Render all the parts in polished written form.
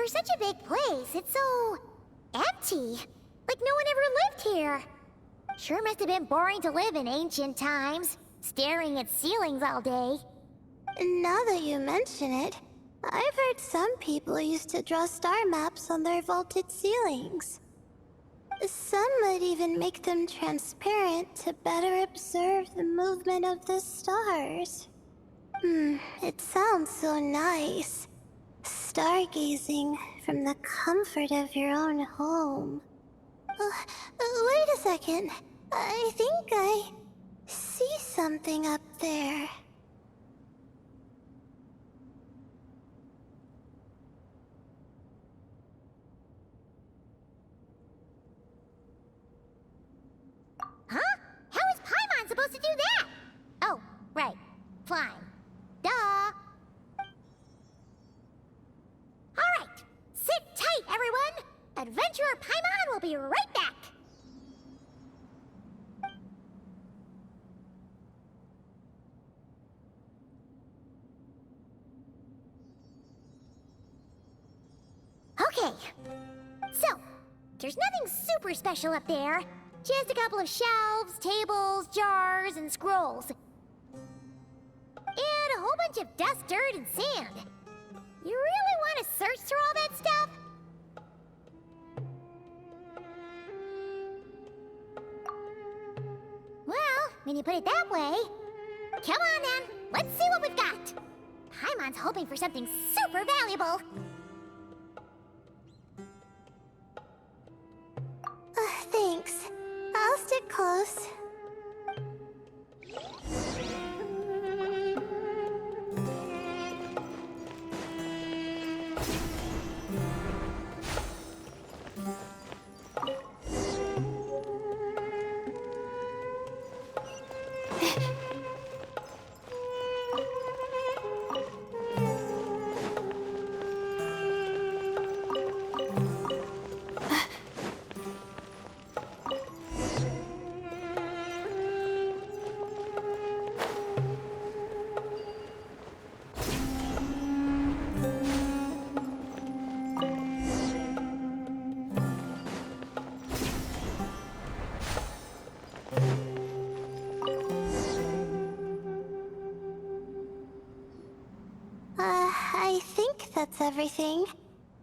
such a big place, it's so empty. Like no one ever lived here. Sure must have been boring to live in ancient times, staring at ceilings all day. Now that you mention it, I've heard some people used to draw star maps on their vaulted ceilings. Some might even make them transparent to better observe the movement of the stars. It sounds so nice. Stargazing from the comfort of your own home. Wait a second. I think I see something up there. Huh? How is Paimon supposed to do that? Oh, right. Flying. Duh. Alright. Sit tight, everyone. Adventurer Paimon will be right back. Okay. So, there's nothing super special up there. Just a couple of shelves, tables, jars, and scrolls. And a whole bunch of dust, dirt, and sand. You really want to search through all that stuff? Well, when you put it that way... Come on then, let's see what we've got. Paimon's hoping for something super valuable. Thanks. I'll stick close. I think that's everything.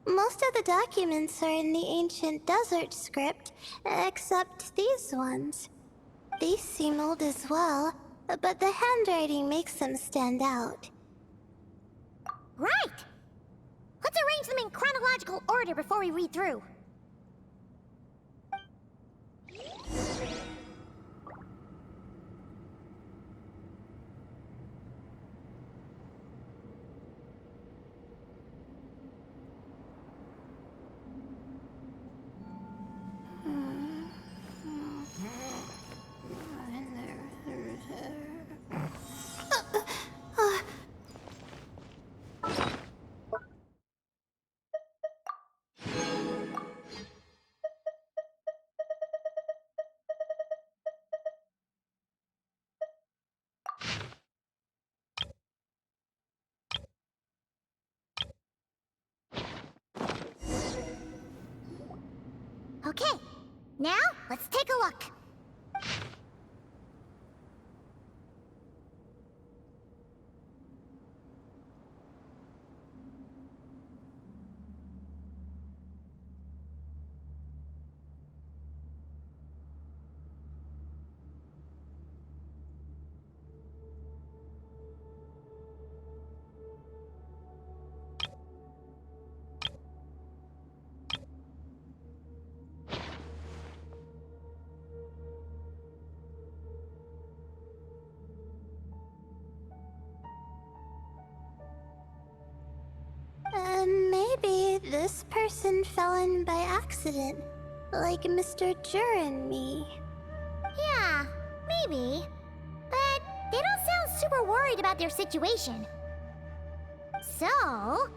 Most of the documents are in the ancient desert script, except these ones. These seem old as well, but the handwriting makes them stand out. Right! Let's arrange them in chronological order before we read through. Okay, now let's take a look. Maybe this person fell in by accident, like Mr. Jur and me. Yeah, maybe. But they don't sound super worried about their situation. So,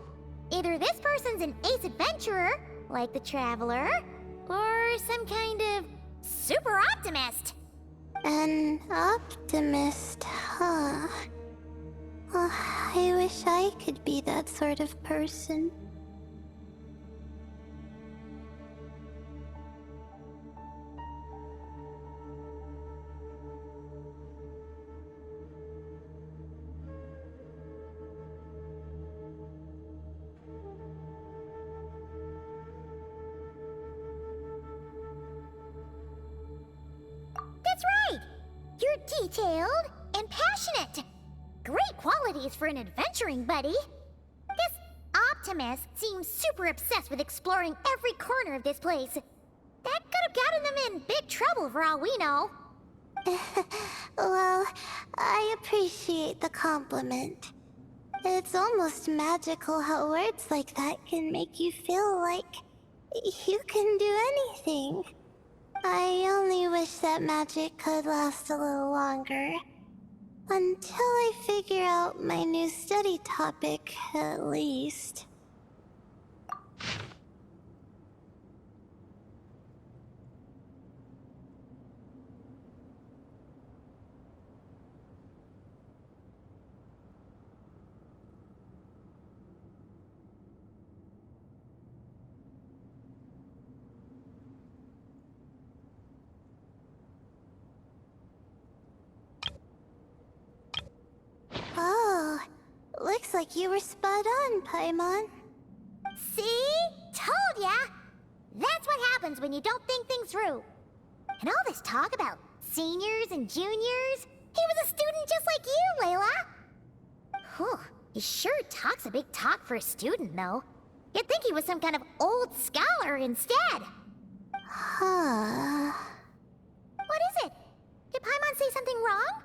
either this person's an ace adventurer, like the Traveler, or some kind of super optimist. An optimist, huh? Oh, I wish I could be that sort of person. detailed, and passionate. Great qualities for an adventuring buddy. This Optimus seems super obsessed with exploring every corner of this place. That could have gotten them in big trouble for all we know. Well, I appreciate the compliment. It's almost magical how words like that can make you feel like you can do anything. I only wish that magic could last a little longer. Until I figure out my new study topic, at least. Oh, looks like you were spot on, Paimon. See? Told ya! That's what happens when you don't think things through. And all this talk about seniors and juniors, he was a student just like you, Layla. Whew, he sure talks a big talk for a student, though. You'd think he was some kind of old scholar instead. Huh. What is it? Did Paimon say something wrong?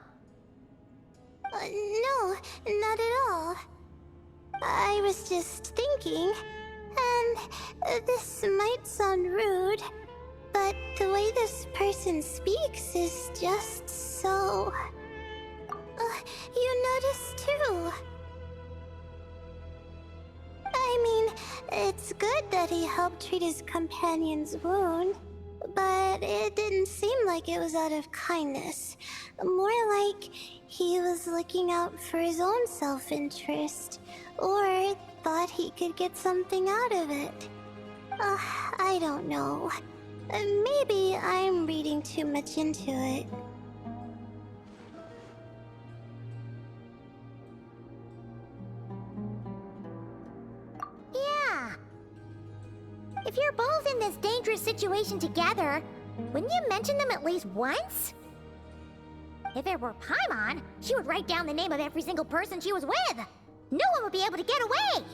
No, not at all. I was just thinking, and this might sound rude, but the way this person speaks is just so... you notice too. I mean, it's good that he helped treat his companion's wound, but it didn't seem like it was out of kindness. More like he was looking out for his own self-interest, or thought he could get something out of it. I don't know. Maybe I'm reading too much into it. Yeah. If you're both in this dangerous situation together, wouldn't you mention them at least once? If it were Paimon, she would write down the name of every single person she was with. No one would be able to get away.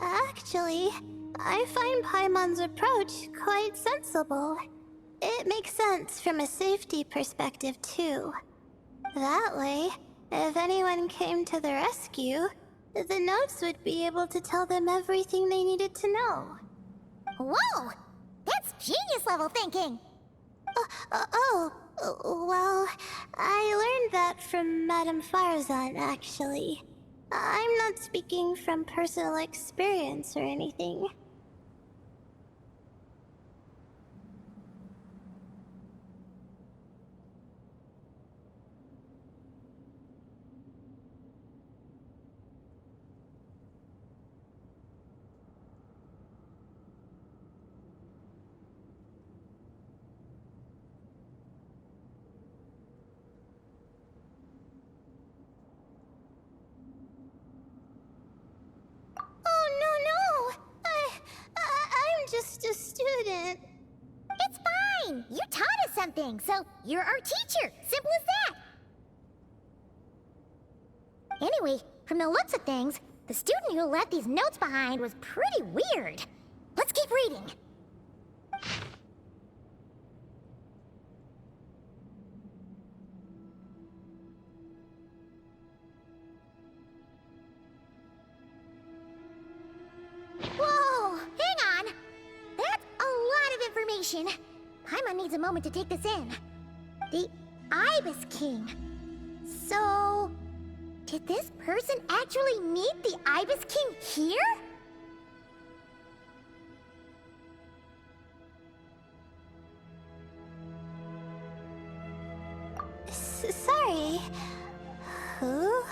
Actually, I find Paimon's approach quite sensible. It makes sense from a safety perspective, too. That way, if anyone came to the rescue, the notes would be able to tell them everything they needed to know. Whoa! That's genius-level thinking! Well, I learned that from Madame Farazan, actually. I'm not speaking from personal experience or anything. I'm just a student. It's fine! You taught us something, so you're our teacher. Simple as that. Anyway, from the looks of things, the student who left these notes behind was pretty weird. Let's keep reading. Whoa! Hang on! That's a lot of information. Paimon needs a moment to take this in. The Ibis King. So... did this person actually meet the Ibis King here? Sorry. Who?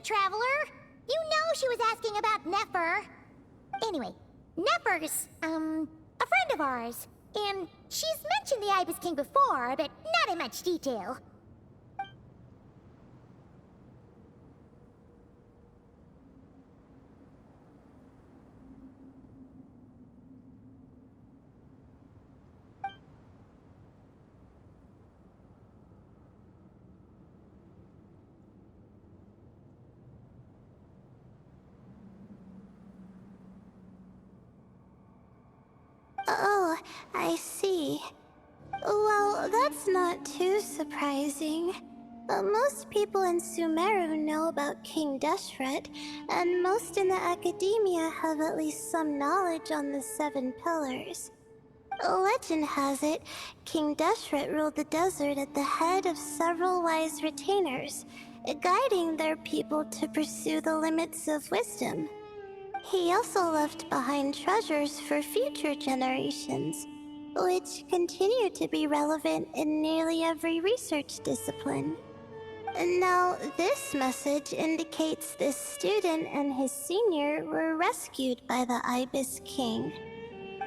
traveler. You know she was asking about Nefer. Anyway, Nefer's, a friend of ours. And she's mentioned the Ibis King before, but not in much detail. Oh, I see. Well, that's not too surprising. Most people in Sumeru know about King Deshret, and most in the academia have at least some knowledge on the Seven Pillars. Legend has it, King Deshret ruled the desert at the head of several wise retainers, guiding their people to pursue the limits of wisdom. He also left behind treasures for future generations, which continue to be relevant in nearly every research discipline. Now, this message indicates this student and his senior were rescued by the Ibis King.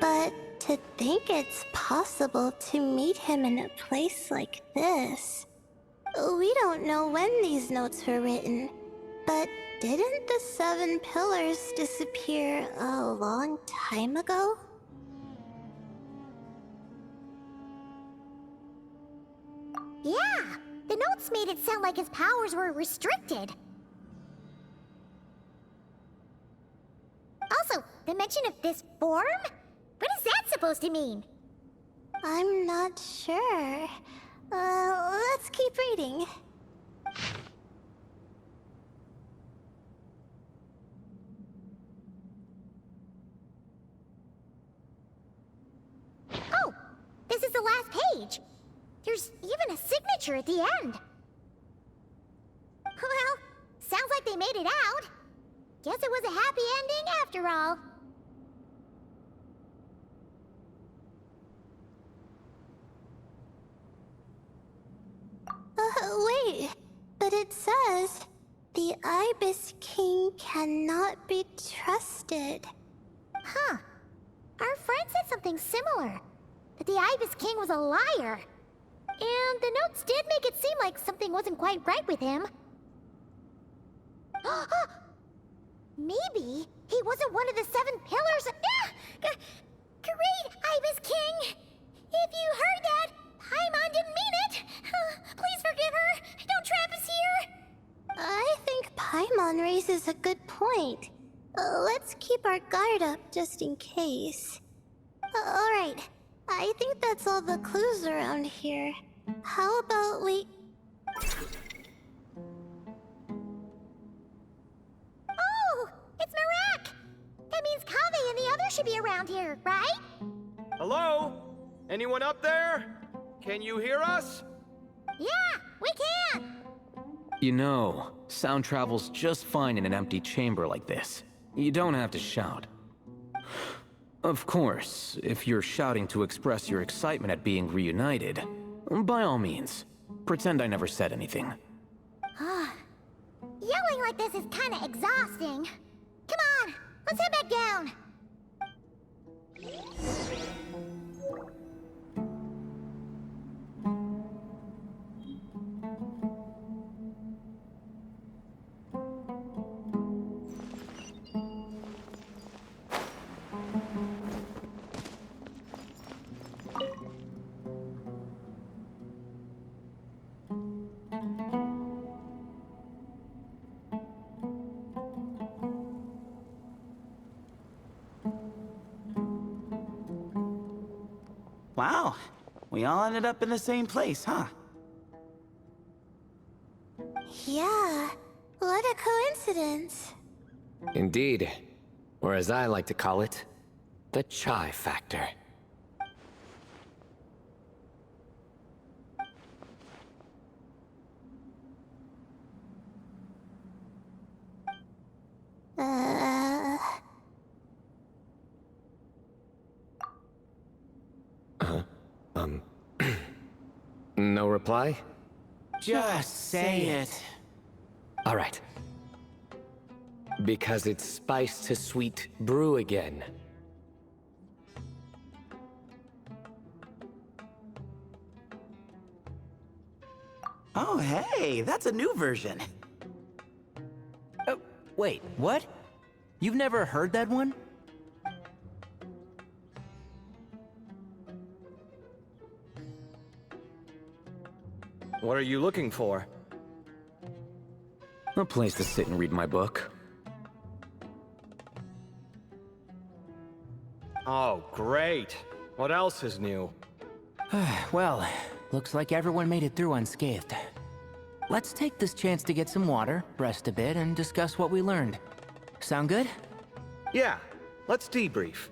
But to think it's possible to meet him in a place like this... We don't know when these notes were written, but didn't the Seven Pillars disappear a long time ago? Yeah, the notes made it sound like his powers were restricted. Also, the mention of this form? What is that supposed to mean? I'm not sure. Let's keep reading. Oh, this is the last page. There's even a signature at the end. Well, sounds like they made it out. Guess it was a happy ending after all. Wait. But it says, the Ibis King cannot be trusted. Huh. Our friend said something similar. That the Ibis King was a liar. And the notes did make it seem like something wasn't quite right with him. Maybe he wasn't one of the Seven Pillars. Great, Ibis King! If you heard that, Paimon didn't mean it. Please forgive her. Don't trap us here. I think Paimon raises a good point. Let's keep our guard up just in case. Alright, I think that's all the clues around here. How about we... Oh, it's Marak! That means Kaveh and the others should be around here, right? Hello? Anyone up there? Can you hear us? Yeah, we can! You know, sound travels just fine in an empty chamber like this. You don't have to shout. Of course, if you're shouting to express your excitement at being reunited, by all means, pretend I never said anything. Yelling like this is kinda exhausting. Come on, let's head back down. Wow, we all ended up in the same place, huh? Yeah, what a coincidence. Indeed. Or as I like to call it, the chai factor. No reply? Just say it. All right. Because it's spice to sweet brew again. Oh, hey, that's a new version. Oh, wait, what? You've never heard that one? What are you looking for? A place to sit and read my book. Oh, great. What else is new? Well, looks like everyone made it through unscathed. Let's take this chance to get some water, rest a bit, and discuss what we learned. Sound good? Yeah, let's debrief.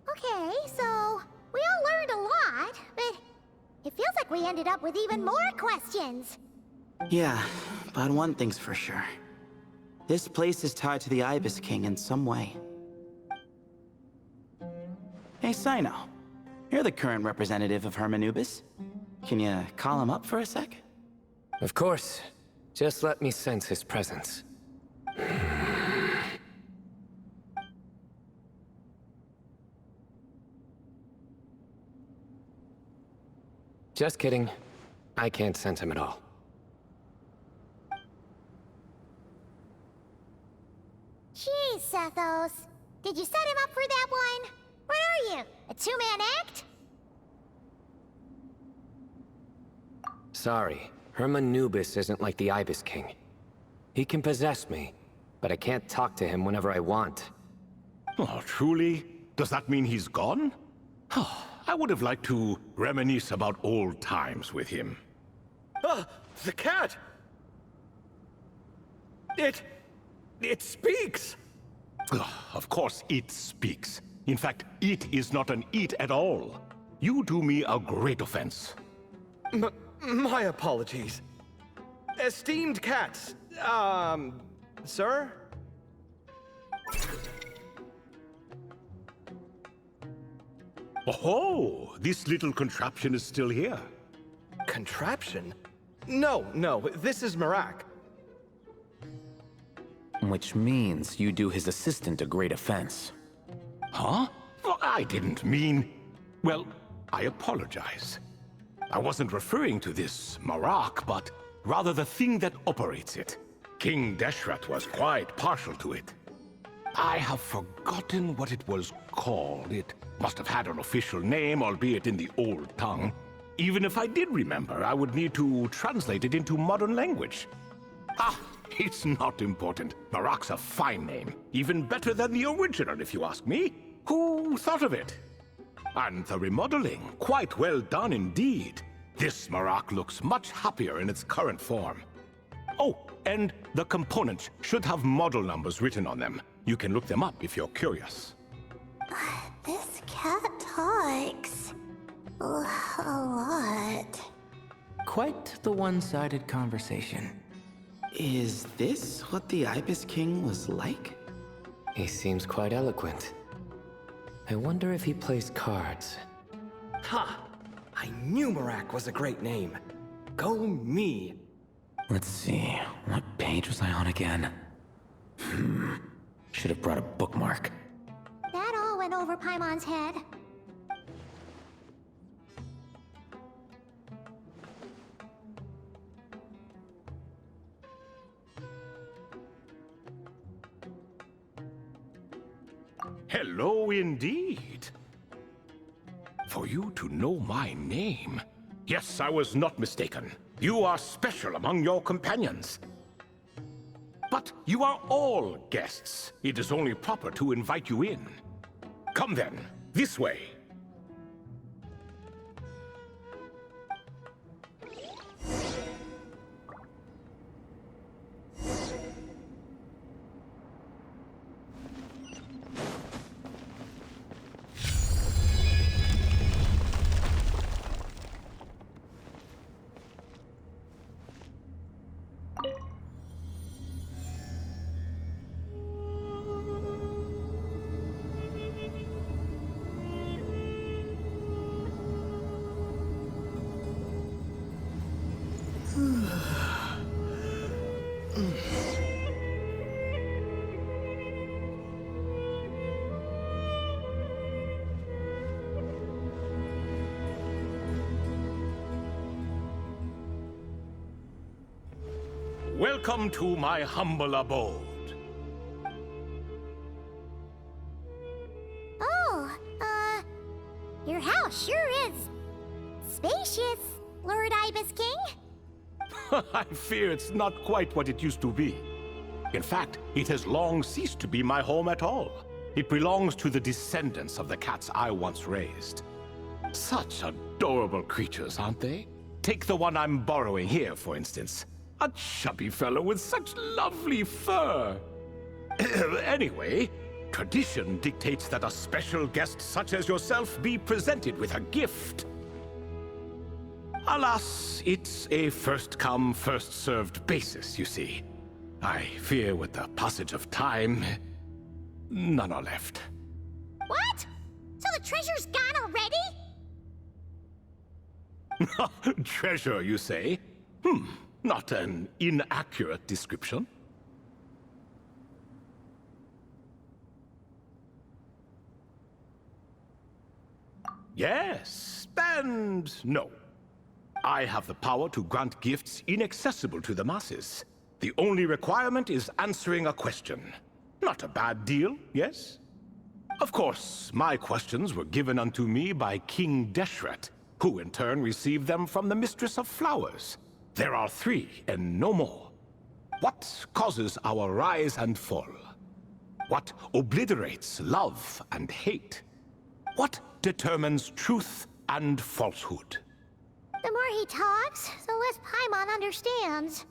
Okay, so we all learned a lot, but it feels like we ended up with even more questions. Yeah, but one thing's for sure. This place is tied to the Ibis King in some way. Hey, Sino. You're the current representative of Hermanubis. Can you call him up for a sec? Of course. Just let me sense his presence. Just kidding. I can't sense him at all. Jeez, Sethos. Did you set him up for that one? What are you, a two-man act? Sorry, Hermanubis isn't like the Ibis King. He can possess me, but I can't talk to him whenever I want. Oh, truly? Does that mean he's gone? I would have liked to reminisce about old times with him. Ah, the cat! It speaks! Of course it speaks. In fact, it is not an it at all. You do me a great offense. My apologies. Esteemed cats, sir? Oh, this little contraption is still here. Contraption? No, this is Marak. Which means you do his assistant a great offense. Huh? Well, I didn't mean... Well, I apologize. I wasn't referring to this Marak, but rather the thing that operates it. King Deshret was quite partial to it. I have forgotten what it was called. It must have had an official name, albeit in the old tongue. Even if I did remember, I would need to translate it into modern language. It's not important. Marak's a fine name. Even better than the original, if you ask me. Who thought of it? And the remodeling, quite well done indeed. This Marak looks much happier in its current form. Oh, and the components should have model numbers written on them. You can look them up if you're curious. This cat talks a lot. Quite the one-sided conversation. Is this what the Ibis King was like? He seems quite eloquent. I wonder if he plays cards. Ha! I knew Marak was a great name. Go me! Let's see, what page was I on again? Should have brought a bookmark. That all went over Paimon's head. Hello indeed. For you to know my name. Yes, I was not mistaken. You are special among your companions. But you are all guests. It is only proper to invite you in. Come then, this way. Welcome to my humble abode. Oh, your house sure is spacious, Lord Ibis King. I fear it's not quite what it used to be. In fact, it has long ceased to be my home at all. It belongs to the descendants of the cats I once raised. Such adorable creatures, aren't they? Take the one I'm borrowing here, for instance. A chubby fellow with such lovely fur. Anyway, tradition dictates that a special guest such as yourself be presented with a gift. Alas, it's a first-come, first-served basis, you see. I fear with the passage of time, none are left. What? So the treasure's gone already? Treasure, you say? Not an inaccurate description. Yes, and no. I have the power to grant gifts inaccessible to the masses. The only requirement is answering a question. Not a bad deal, yes? Of course, my questions were given unto me by King Deshret, who in turn received them from the Mistress of Flowers. There are 3, and no more. What causes our rise and fall? What obliterates love and hate? What determines truth and falsehood? The more he talks, the less Paimon understands.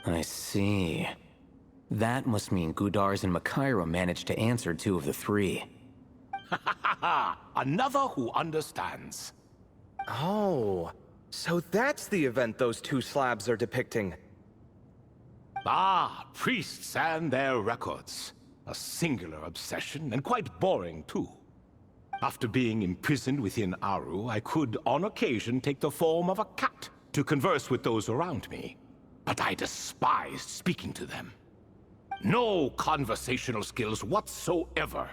I see. That must mean Gudars and Makaira managed to answer 2 of the 3. Another who understands. Oh, so that's the event those 2 slabs are depicting. Ah, priests and their records. A singular obsession, and quite boring, too. After being imprisoned within Aru, I could, on occasion, take the form of a cat to converse with those around me. But I despised speaking to them. No conversational skills whatsoever.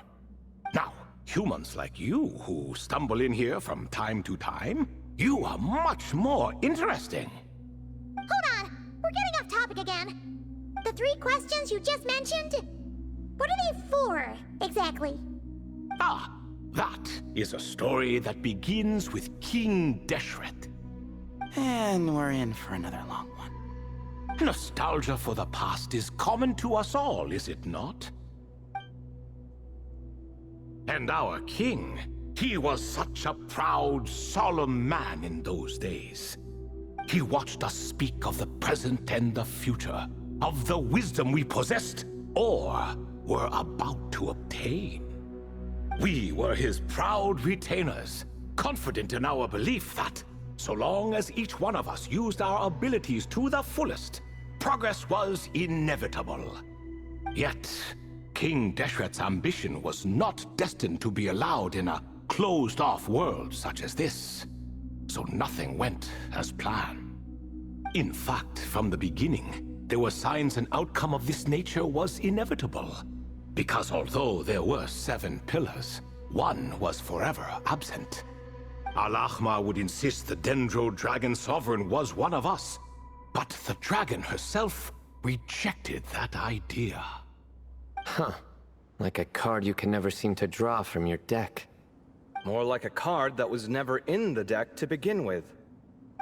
Now, humans like you who stumble in here from time to time, you are much more interesting. Hold on, we're getting off topic again. The 3 questions you just mentioned? What are they for, exactly? Ah, that is a story that begins with King Deshret. And we're in for another long one. Nostalgia for the past is common to us all, is it not? And our king, he was such a proud, solemn man in those days. He watched us speak of the present and the future, of the wisdom we possessed, or were about to obtain. We were his proud retainers, confident in our belief that, so long as each one of us used our abilities to the fullest, progress was inevitable. Yet, King Deshret's ambition was not destined to be allowed in a closed-off world such as this. So nothing went as planned. In fact, from the beginning, there were signs an outcome of this nature was inevitable. Because although there were 7 pillars, one was forever absent. Al-Ahmar would insist the Dendro Dragon Sovereign was one of us, but the dragon herself rejected that idea. Huh. Like a card you can never seem to draw from your deck. More like a card that was never in the deck to begin with.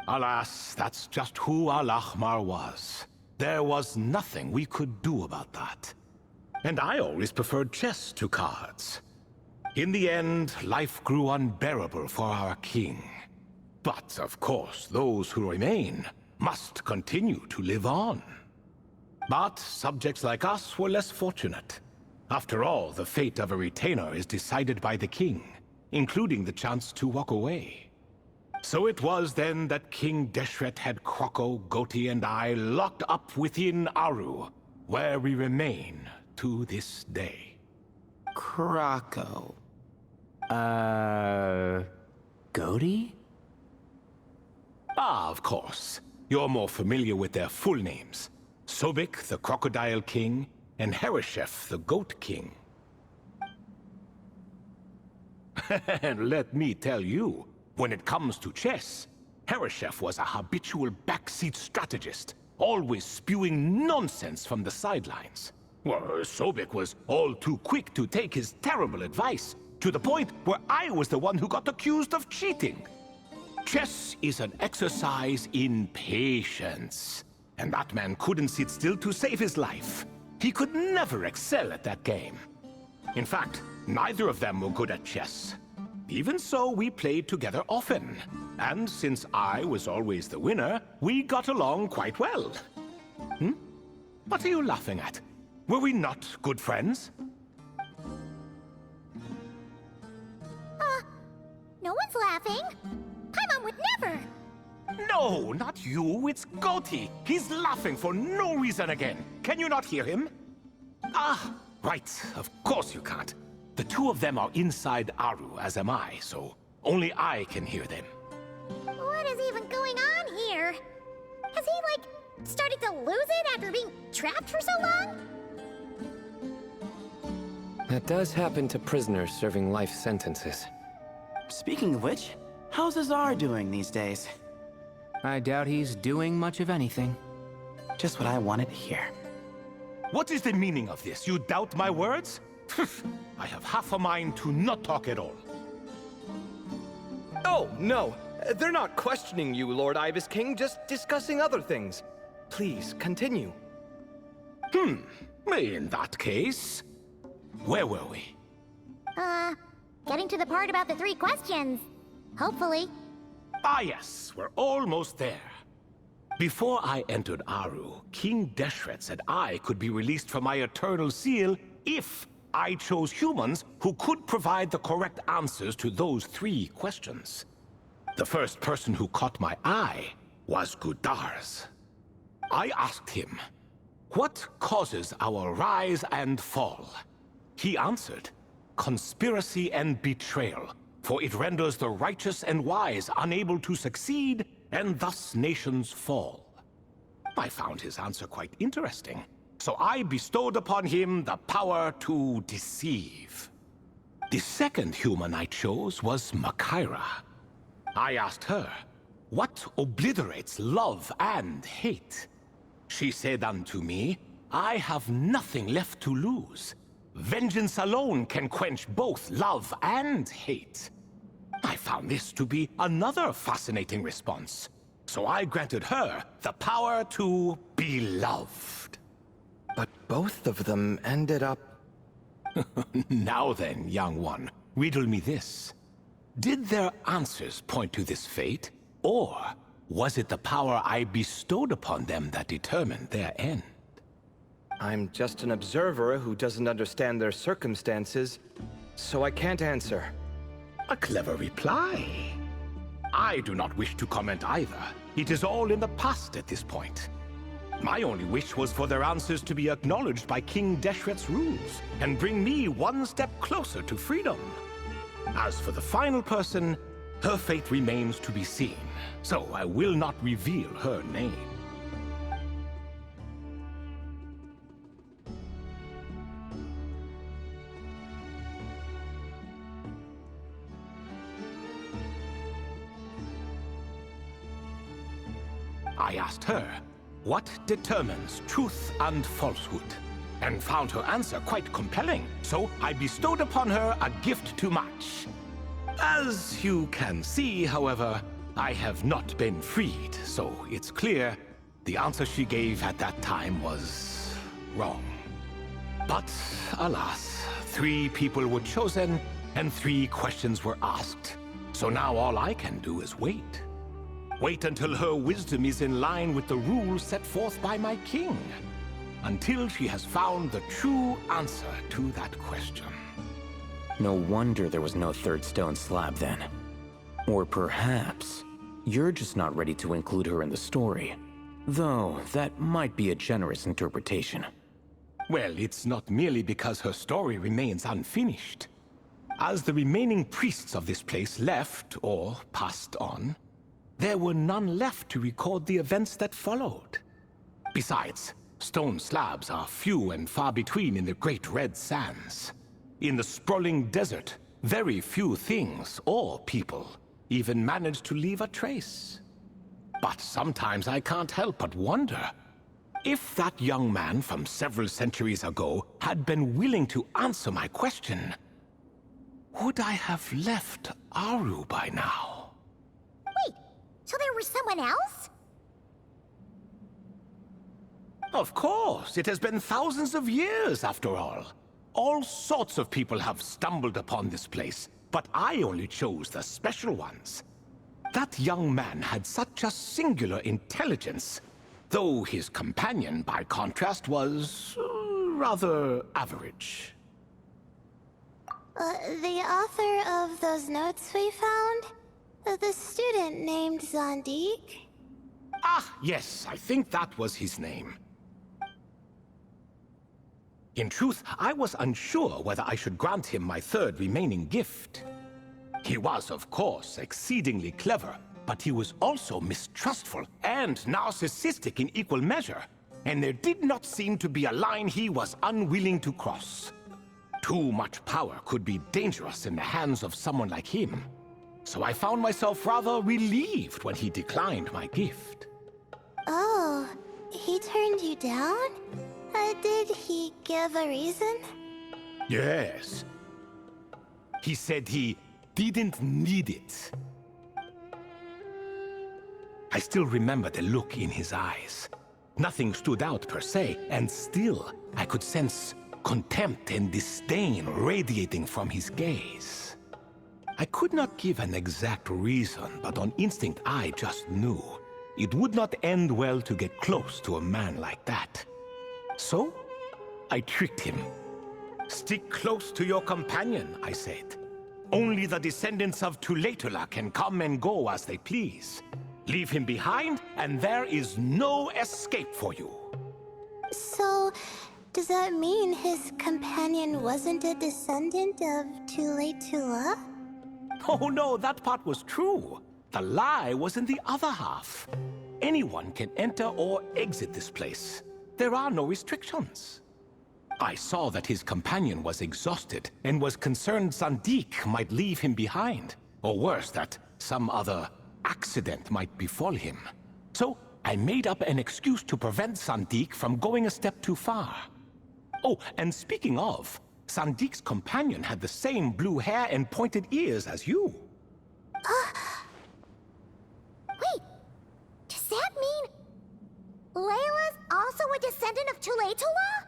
Alas, that's just who Al-Ahmar was. There was nothing we could do about that. And I always preferred chess to cards. In the end, life grew unbearable for our king. But of course, those who remain must continue to live on. But subjects like us were less fortunate. After all, the fate of a retainer is decided by the king, including the chance to walk away. So it was then that King Deshret had Kroko, Goti, and I locked up within Aru, where we remain to this day. Krako. Goti? Ah, of course. You're more familiar with their full names. Sobek, the Crocodile King, and Hereshef, the Goat King. And let me tell you, when it comes to chess, Hereshef was a habitual backseat strategist, always spewing nonsense from the sidelines. Well, Sobek was all too quick to take his terrible advice, to the point where I was the one who got accused of cheating. Chess is an exercise in patience, and that man couldn't sit still to save his life. He could never excel at that game. In fact, neither of them were good at chess. Even so, we played together often, and since I was always the winner, we got along quite well. What are you laughing at? Were we not good friends? No one's laughing. Paimon would never. No, not you. It's Goaty. He's laughing for no reason again. Can you not hear him? Ah, right. Of course you can't. The two of them are inside Aru, as am I, so only I can hear them. What is even going on here? Has he, like, started to lose it after being trapped for so long? That does happen to prisoners serving life sentences. Speaking of which, how's Azar doing these days? I doubt he's doing much of anything. Just what I wanted to hear. What is the meaning of this? You doubt my words? I have half a mind to not talk at all. Oh, no. They're not questioning you, Lord Ibis King, just discussing other things. Please, continue. In that case, where were we? Getting to the part about the 3 questions. Hopefully. Ah yes, we're almost there. Before I entered Aru, King Deshret said I could be released from my eternal seal if I chose humans who could provide the correct answers to those 3 questions. The first person who caught my eye was Gudarz. I asked him, what causes our rise and fall? He answered, conspiracy and betrayal, for it renders the righteous and wise unable to succeed, and thus nations fall. I found his answer quite interesting, so I bestowed upon him the power to deceive. The second human I chose was Makaira. I asked her, what obliterates love and hate? She said unto me, I have nothing left to lose. Vengeance alone can quench both love and hate. I found this to be another fascinating response, so I granted her the power to be loved. But both of them ended up... Now then, young one, riddle me this. Did their answers point to this fate, or was it the power I bestowed upon them that determined their end? I'm just an observer who doesn't understand their circumstances, so I can't answer. A clever reply. I do not wish to comment either. It is all in the past at this point. My only wish was for their answers to be acknowledged by King Deshret's rules, and bring me one step closer to freedom. As for the final person, her fate remains to be seen, so I will not reveal her name. I asked her, what determines truth and falsehood? And found her answer quite compelling, so I bestowed upon her a gift to match. As you can see, however, I have not been freed, so it's clear the answer she gave at that time was wrong. But alas, 3 people were chosen and 3 questions were asked. So now all I can do is wait. Wait until her wisdom is in line with the rules set forth by my king. Until she has found the true answer to that question. No wonder there was no 3rd stone slab then. Or perhaps you're just not ready to include her in the story. Though, that might be a generous interpretation. Well, it's not merely because her story remains unfinished. As the remaining priests of this place left, or passed on, there were none left to record the events that followed. Besides, Stone slabs are few and far between in the Great Red Sands. In the sprawling desert, very few things or people even manage to leave a trace. But sometimes I can't help but wonder, if that young man from several centuries ago had been willing to answer my question, would I have left Aru by now? Wait, so there was someone else? Of course, it has been thousands of years after all. All sorts of people have stumbled upon this place, but I only chose the special ones. That young man had such a singular intelligence, though his companion, by contrast, was rather average. The author of those notes we found? The student named Zandik? Ah, yes, I think that was his name. In truth, I was unsure whether I should grant him my third remaining gift. He was, of course, exceedingly clever, but he was also mistrustful and narcissistic in equal measure, and there did not seem to be a line he was unwilling to cross. Too much power could be dangerous in the hands of someone like him, so I found myself rather relieved when he declined my gift. Oh, he turned you down? Did he give a reason? Yes. He said he didn't need it. I still remember the look in his eyes. Nothing stood out per se, and still I could sense contempt and disdain radiating from his gaze. I could not give an exact reason, but on instinct I just knew it would not end well to get close to a man like that. So, I tricked him. Stick close to your companion, I said. Only the descendants of Tulatula can come and go as they please. Leave him behind, and there is no escape for you. So, does that mean his companion wasn't a descendant of Tulatula? Oh no, that part was true. The lie was in the other half. Anyone can enter or exit this place. There are no restrictions. I saw that his companion was exhausted and was concerned Zandik might leave him behind, or worse, that some other accident might befall him. So I made up an excuse to prevent Zandik from going a step too far. Oh, and speaking of, Sandik's companion had the same blue hair and pointed ears as you. Wait, does that mean Layla's also a descendant of Tulatula?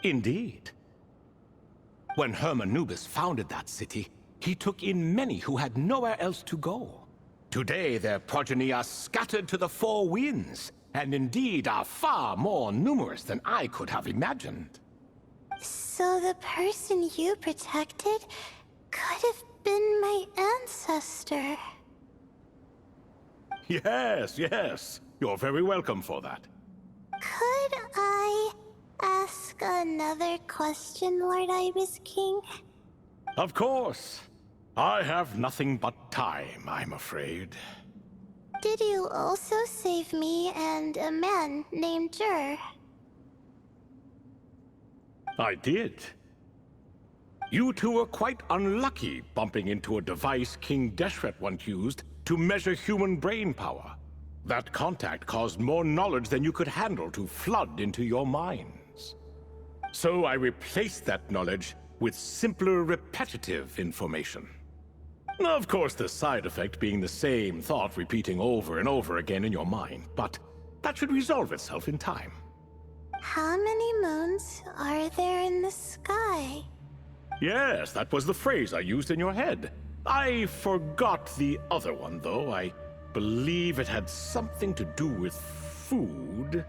Indeed. When Hermanubis founded that city, he took in many who had nowhere else to go. Today, their progeny are scattered to the four winds, and indeed are far more numerous than I could have imagined. So the person you protected could have been my ancestor. Yes, yes. You're very welcome for that. Could I ask another question, Lord Ibis King? Of course. I have nothing but time, I'm afraid. Did you also save me and a man named Jur? I did. You two were quite unlucky bumping into a device King Deshret once used to measure human brain power. That contact caused more knowledge than you could handle to flood into your minds. So I replaced that knowledge with simpler, repetitive information. Of course, the side effect being the same thought repeating over and over again in your mind, but that should resolve itself in time. How many moons are there in the sky? Yes, that was the phrase I used in your head. I forgot the other one, though. I believe it had something to do with food.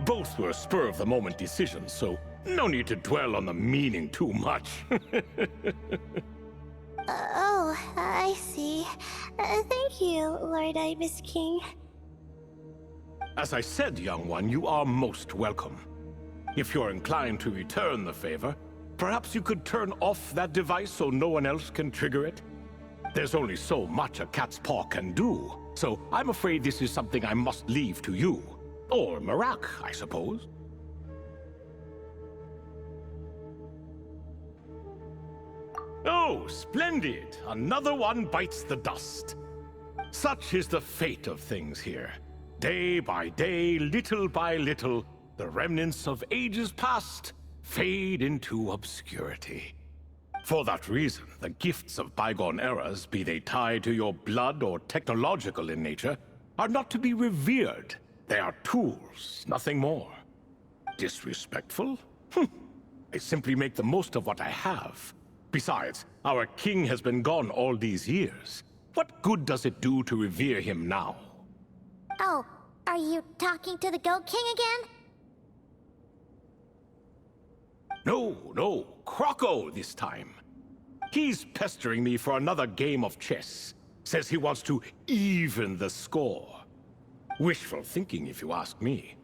Both were spur-of-the-moment decisions, so no need to dwell on the meaning too much. Oh, I see. Thank you, Lord Ibis King. As I said, young one, you are most welcome. If you're inclined to return the favor, perhaps you could turn off that device so no one else can trigger it? There's only so much a cat's paw can do, so I'm afraid this is something I must leave to you. Or Marak, I suppose. Oh, splendid! Another one bites the dust. Such is the fate of things here. Day by day, little by little, the remnants of ages past fade into obscurity. For that reason, the gifts of bygone eras, be they tied to your blood or technological in nature, are not to be revered. They are tools, nothing more. Disrespectful? I simply make the most of what I have. Besides, our king has been gone all these years. What good does it do to revere him now? Oh, are you talking to the Goat King again? No, Croco this time. He's pestering me for another game of chess. Says he wants to even the score. Wishful thinking, if you ask me.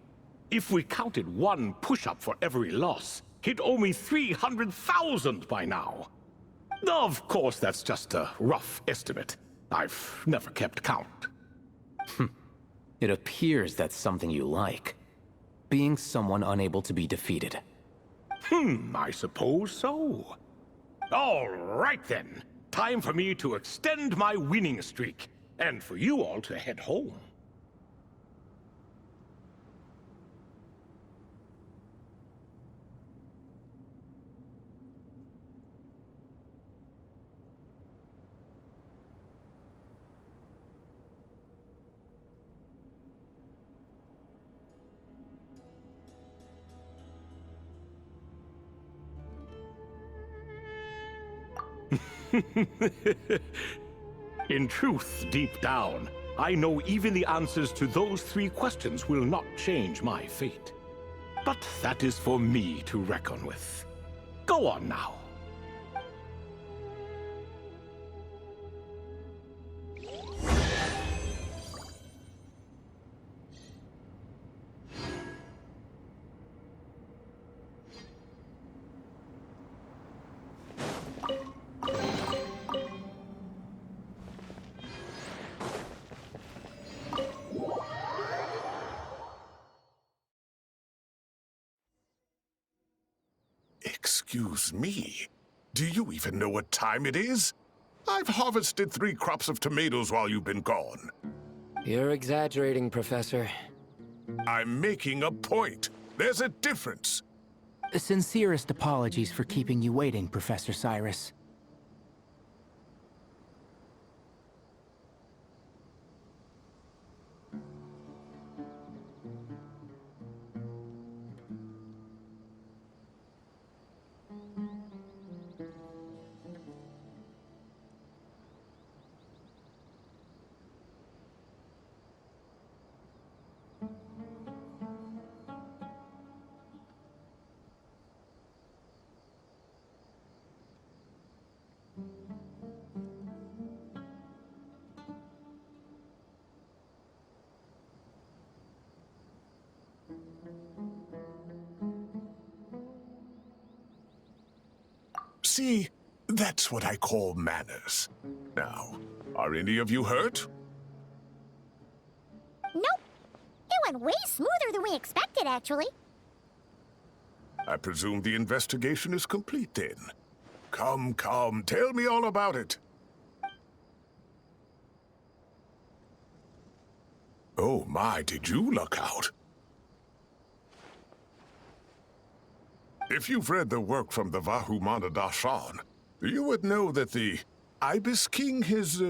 If we counted one push-up for every loss, he'd owe me 300,000 by now. Of course, that's just a rough estimate. I've never kept count. It appears that's something you like. Being someone unable to be defeated. I suppose so. All right then. Time for me to extend my winning streak, and for you all to head home. In truth, deep down, I know even the answers to those 3 questions will not change my fate. But that is for me to reckon with. Go on now. Excuse me, do you even know what time it is? I've harvested 3 crops of tomatoes while you've been gone. You're exaggerating, Professor. I'm making a point. There's a difference. Sincerest apologies for keeping you waiting, Professor Cyrus. See, that's what I call manners. Now, are any of you hurt? Nope. It went way smoother than we expected, actually. I presume the investigation is complete then. Come, tell me all about it. Oh my, did you luck out? If you've read the work from the Vahumana Dashan, you would know that the Ibis King has,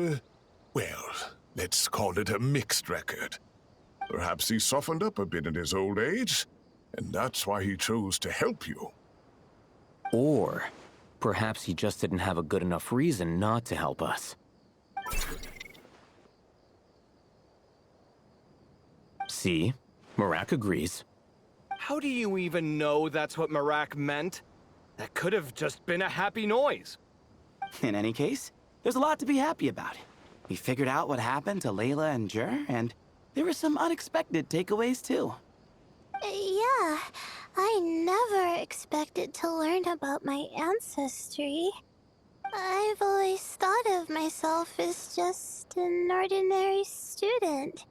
well, let's call it a mixed record. Perhaps he softened up a bit in his old age, and that's why he chose to help you. Or perhaps he just didn't have a good enough reason not to help us. See? Marak agrees. How do you even know that's what Marak meant? That could have just been a happy noise. In any case, there's a lot to be happy about. We figured out what happened to Layla and Jer, and there were some unexpected takeaways too. Yeah, I never expected to learn about my ancestry. I've always thought of myself as just an ordinary student.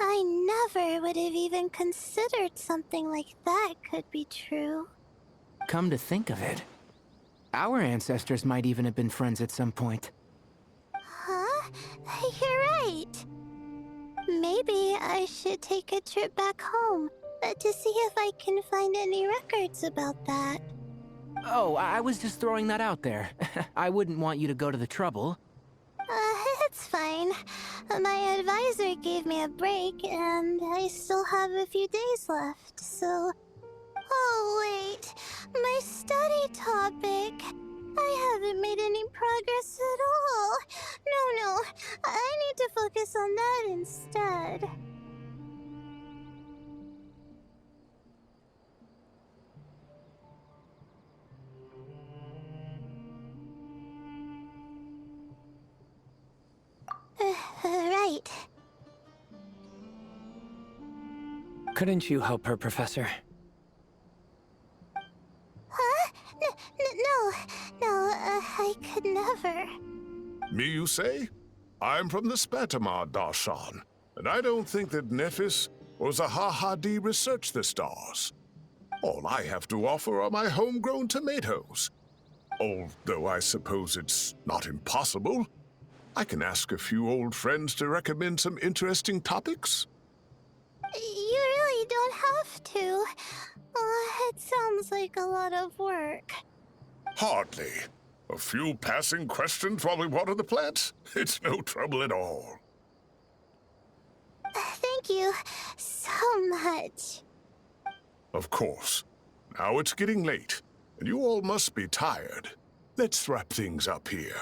I never would have even considered something like that could be true. Come to think of it, Our ancestors might even have been friends at some point. Huh? You're right. Maybe I should take a trip back home to see if I can find any records about that. Oh, I was just throwing that out there. I wouldn't want you to go to the trouble. It's fine. My advisor gave me a break, and I still have a few days left, so... Oh, wait. My study topic. I haven't made any progress at all. No. I need to focus on that instead. Right. Couldn't you help her, Professor? Huh? No, I could never. Me, you say? I'm from the Spatamar, Darshan, and I don't think that Nephis or Zahahadi researched the stars. All I have to offer are my homegrown tomatoes. Although I suppose it's not impossible. I can ask a few old friends to recommend some interesting topics. You really don't have to. It sounds like a lot of work. Hardly. A few passing questions while we water the plants? It's no trouble at all. Thank you so much. Of course. Now it's getting late, and you all must be tired. Let's wrap things up here.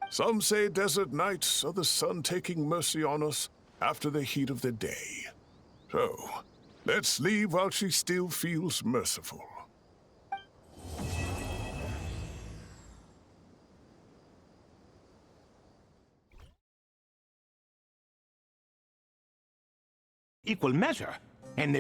Some say desert nights are the sun taking mercy on us after the heat of the day. So, let's leave while she still feels merciful. Equal measure, and there